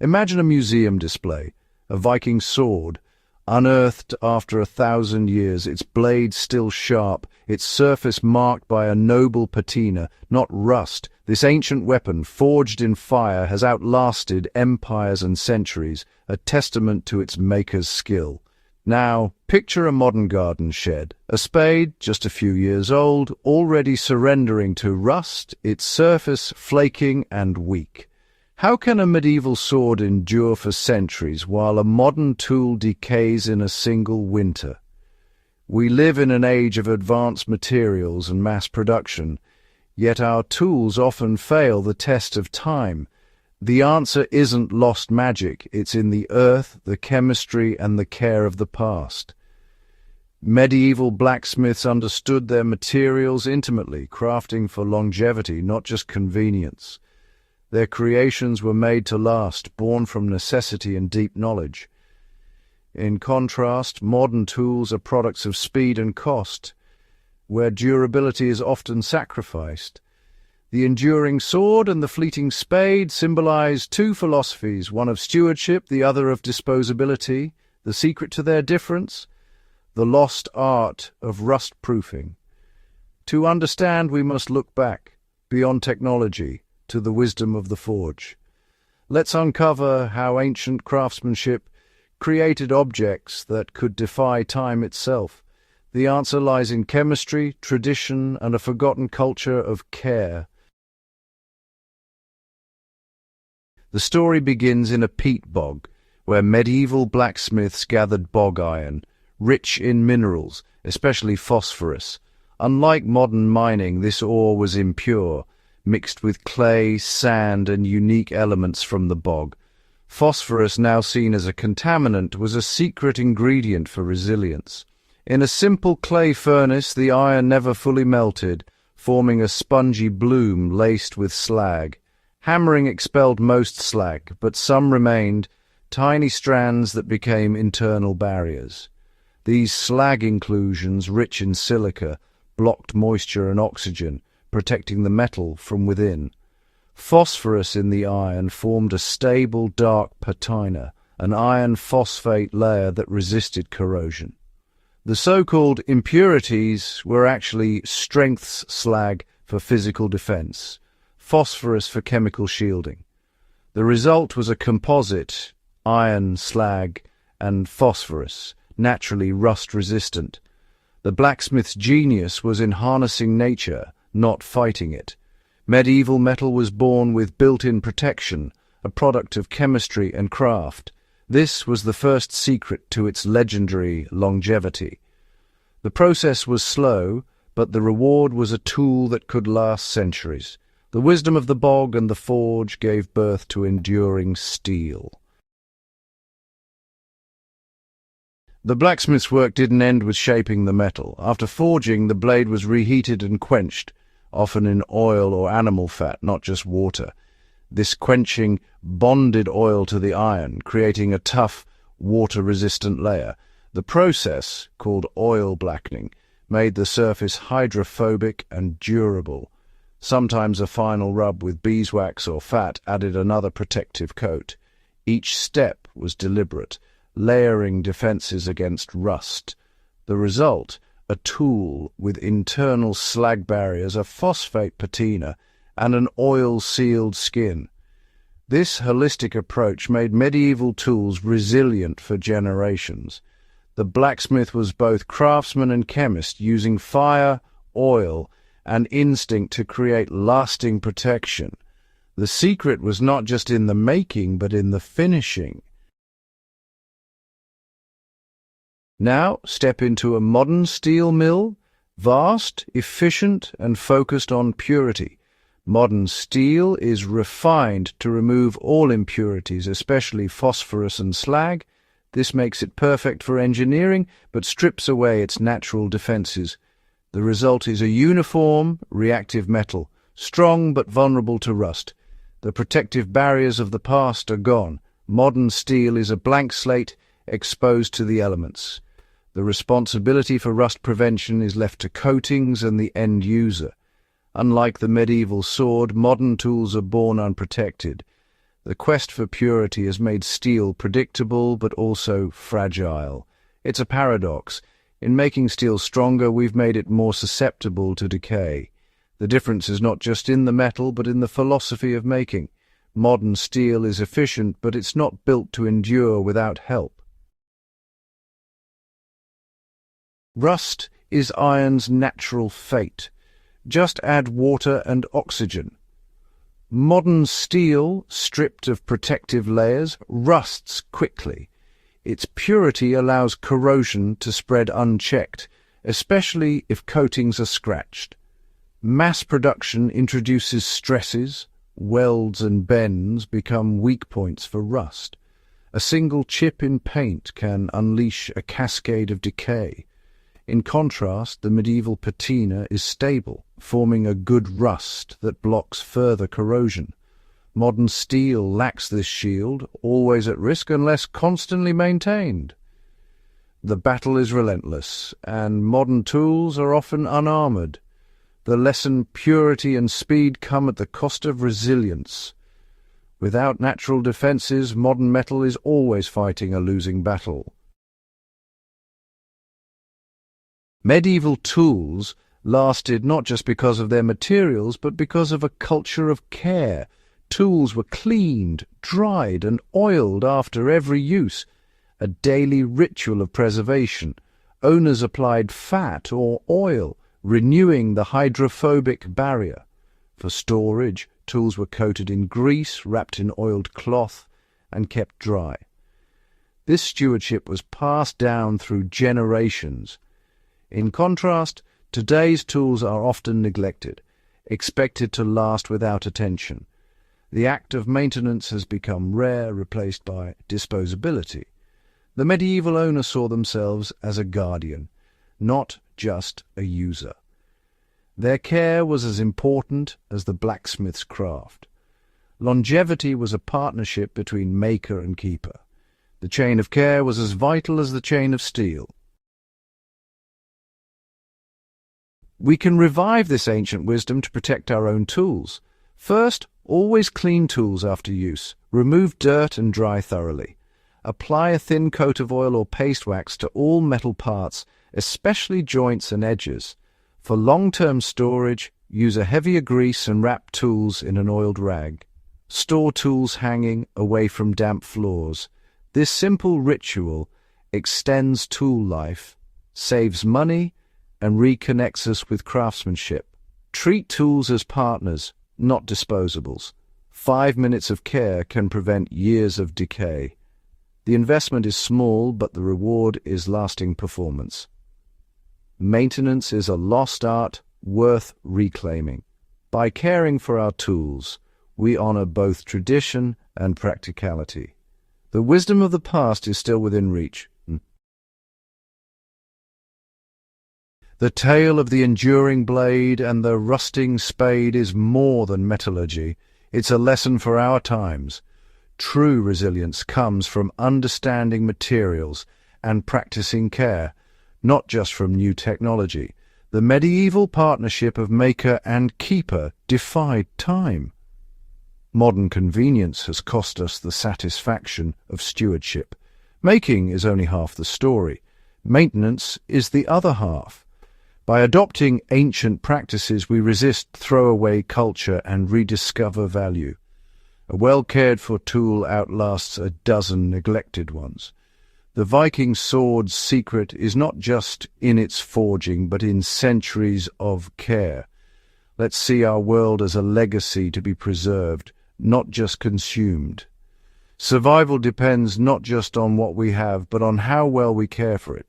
Imagine a museum display, a Viking sword, unearthed after 1,000 years, its blade still sharp, its surface marked by a noble patina, not rust. This ancient weapon, forged in fire, has outlasted empires and centuries, a testament to its maker's skill. Now, picture a modern garden shed, a spade, just a few years old, already surrendering to rust, its surface flaking and weak. How can a medieval sword endure for centuries while a modern tool decays in a single winter? We live in an age of advanced materials and mass production, yet our tools often fail the test of time. The answer isn't lost magic, it's in the earth, the chemistry, and the care of the past. Medieval blacksmiths understood their materials intimately, crafting for longevity, not just convenience. Their creations were made to last, born from necessity and deep knowledge. In contrast, modern tools are products of speed and cost, where durability is often sacrificed. The enduring sword and the fleeting spade symbolize two philosophies, one of stewardship, the other of disposability. The secret to their difference? The lost art of rust-proofing. To understand, we must look back, beyond technology, to the wisdom of the forge. Let's uncover how ancient craftsmanship created objects that could defy time itself. The answer lies in chemistry, tradition, and a forgotten culture of care. The story begins in a peat bog, where medieval blacksmiths gathered bog iron, rich in minerals, especially phosphorus. Unlike modern mining, this ore was impure, mixed with clay, sand, and unique elements from the bog. Phosphorus, now seen as a contaminant, was a secret ingredient for resilience. In a simple clay furnace, the iron never fully melted, forming a spongy bloom laced with slag. Hammering expelled most slag, but some remained, tiny strands that became internal barriers. These slag inclusions, rich in silica, blocked moisture and oxygen, protecting the metal from within. Phosphorus in the iron formed a stable, dark patina, an iron phosphate layer that resisted corrosion. The so-called impurities were actually strengths slag for physical defense, phosphorus for chemical shielding. The result was a composite, iron, slag, and phosphorus, naturally rust-resistant. The blacksmith's genius was in harnessing nature, not fighting it. Medieval metal was born with built-in protection, a product of chemistry and craft. This was the first secret to its legendary longevity. The process was slow, but the reward was a tool that could last centuries. The wisdom of the bog and the forge gave birth to enduring steel. The blacksmith's work didn't end with shaping the metal. After forging, the blade was reheated and quenched, often in oil or animal fat, not just water. This quenching bonded oil to the iron, creating a tough, water-resistant layer. The process, called oil blackening, made the surface hydrophobic and durable. Sometimes a final rub with beeswax or fat added another protective coat. Each step was deliberate, layering defenses against rust. The result, a tool with internal slag barriers, a phosphate patina, and an oil-sealed skin. This holistic approach made medieval tools resilient for generations. The blacksmith was both craftsman and chemist, using fire, oil, and instinct to create lasting protection. The secret was not just in the making, but in the finishing. Now step into a modern steel mill, vast, efficient, and focused on purity. Modern steel is refined to remove all impurities, especially phosphorus and slag. This makes it perfect for engineering, but strips away its natural defenses. The result is a uniform, reactive metal, strong but vulnerable to rust. The protective barriers of the past are gone. Modern steel is a blank slate exposed to the elements. The responsibility for rust prevention is left to coatings and the end user. Unlike the medieval sword, modern tools are born unprotected. The quest for purity has made steel predictable but also fragile. It's a paradox. In making steel stronger, we've made it more susceptible to decay. The difference is not just in the metal, but in the philosophy of making. Modern steel is efficient, but it's not built to endure without help. Rust is iron's natural fate. Just add water and oxygen. Modern steel, stripped of protective layers, rusts quickly. Its purity allows corrosion to spread unchecked, especially if coatings are scratched. Mass production introduces stresses. Welds and bends become weak points for rust. A single chip in paint can unleash a cascade of decay. In contrast, the medieval patina is stable, forming a good rust that blocks further corrosion. Modern steel lacks this shield, always at risk unless constantly maintained. The battle is relentless, and modern tools are often unarmored. The lesson purity and speed come at the cost of resilience. Without natural defenses, modern metal is always fighting a losing battle. Medieval tools lasted not just because of their materials, but because of a culture of care. Tools were cleaned, dried, and oiled after every use, a daily ritual of preservation. Owners applied fat or oil, renewing the hydrophobic barrier. For storage, tools were coated in grease, wrapped in oiled cloth, and kept dry. This stewardship was passed down through generations. In contrast, today's tools are often neglected, expected to last without attention. The act of maintenance has become rare, replaced by disposability. The medieval owner saw themselves as a guardian, not just a user. Their care was as important as the blacksmith's craft. Longevity was a partnership between maker and keeper. The chain of care was as vital as the chain of steel. We can revive this ancient wisdom to protect our own tools. First, always clean tools after use. Remove dirt and dry thoroughly. Apply a thin coat of oil or paste wax to all metal parts, especially joints and edges. For long-term storage, use a heavier grease and wrap tools in an oiled rag. Store tools hanging away from damp floors. This simple ritual extends tool life, saves money, and reconnects us with craftsmanship. Treat tools as partners, not disposables. 5 minutes of care can prevent years of decay. The investment is small, but the reward is lasting performance. Maintenance is a lost art worth reclaiming. By caring for our tools, we honor both tradition and practicality. The wisdom of the past is still within reach. The tale of the enduring blade and the rusting spade is more than metallurgy. It's a lesson for our times. True resilience comes from understanding materials and practicing care, not just from new technology. The medieval partnership of maker and keeper defied time. Modern convenience has cost us the satisfaction of stewardship. Making is only half the story. Maintenance is the other half. By adopting ancient practices, we resist throwaway culture and rediscover value. A well-cared-for tool outlasts a dozen neglected ones. The Viking sword's secret is not just in its forging, but in centuries of care. Let's see our world as a legacy to be preserved, not just consumed. Survival depends not just on what we have, but on how well we care for it.